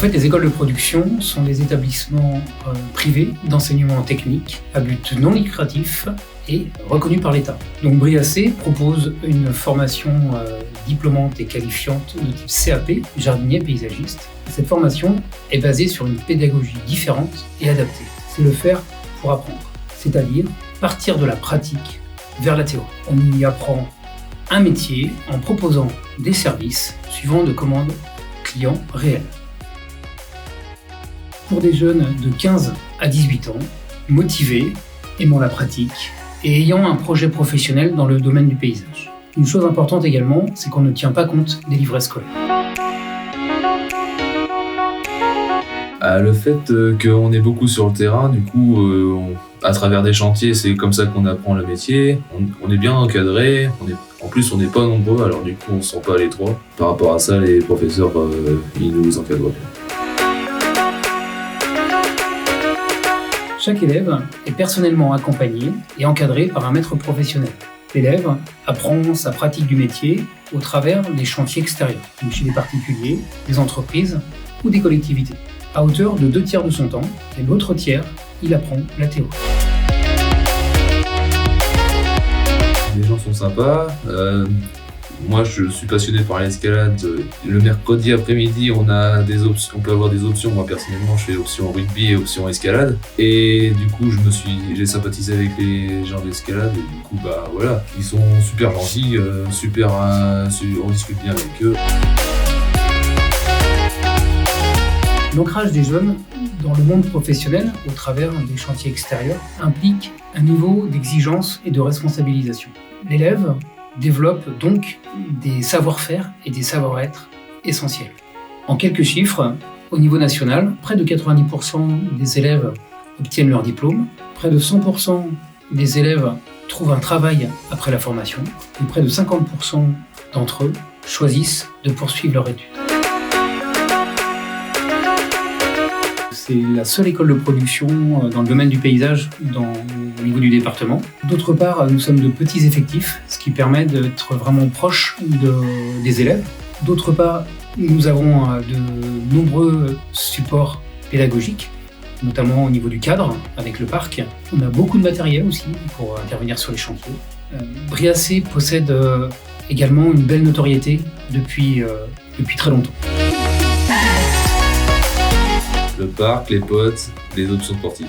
fait, les écoles de production sont des établissements privés d'enseignement technique à but non lucratif et reconnus par l'État. Donc Briasset propose une formation diplômante et qualifiante de type CAP, jardinier paysagiste. Cette formation est basée sur une pédagogie différente et adaptée. C'est le faire pour apprendre, c'est-à-dire partir de la pratique vers la théorie. On y apprend un métier en proposant des services suivant de commandes clients réels. Pour des jeunes de 15 à 18 ans, motivés, aimant la pratique et ayant un projet professionnel dans le domaine du paysage. Une chose importante également, c'est qu'on ne tient pas compte des livrets scolaires. Le fait qu'on est beaucoup sur le terrain, du coup, à travers des chantiers, c'est comme ça qu'on apprend le métier. On est bien encadré, en plus on n'est pas nombreux, alors du coup on ne se sent pas à l'étroit. Par rapport à ça, les professeurs, ils nous encadrent bien. Chaque élève est personnellement accompagné et encadré par un maître professionnel. L'élève apprend sa pratique du métier au travers des chantiers extérieurs, donc chez des particuliers, des entreprises ou des collectivités, à hauteur de 2/3 de son temps, et l'autre tiers, il apprend la théorie. Les gens sont sympas. Moi, je suis passionné par l'escalade. Le mercredi après-midi, on peut avoir des options. Moi, personnellement, je fais option rugby et option escalade. Et du coup, j'ai sympathisé avec les gens d'escalade. Et du coup, voilà, ils sont super gentils, on discute bien avec eux. L'ancrage des jeunes dans le monde professionnel, au travers des chantiers extérieurs, implique un niveau d'exigence et de responsabilisation. L'élève développe donc des savoir-faire et des savoir-être essentiels. En quelques chiffres, au niveau national, près de 90% des élèves obtiennent leur diplôme, près de 100% des élèves trouvent un travail après la formation, et près de 50% d'entre eux choisissent de poursuivre leur étude. C'est la seule école de production dans le domaine du paysage au niveau du département. D'autre part, nous sommes de petits effectifs, ce qui permet d'être vraiment proche des élèves. D'autre part, nous avons de nombreux supports pédagogiques, notamment au niveau du cadre, avec le parc. On a beaucoup de matériel aussi pour intervenir sur les chantiers. Briasset possède également une belle notoriété depuis très longtemps. Le parc, les potes, les options sportives.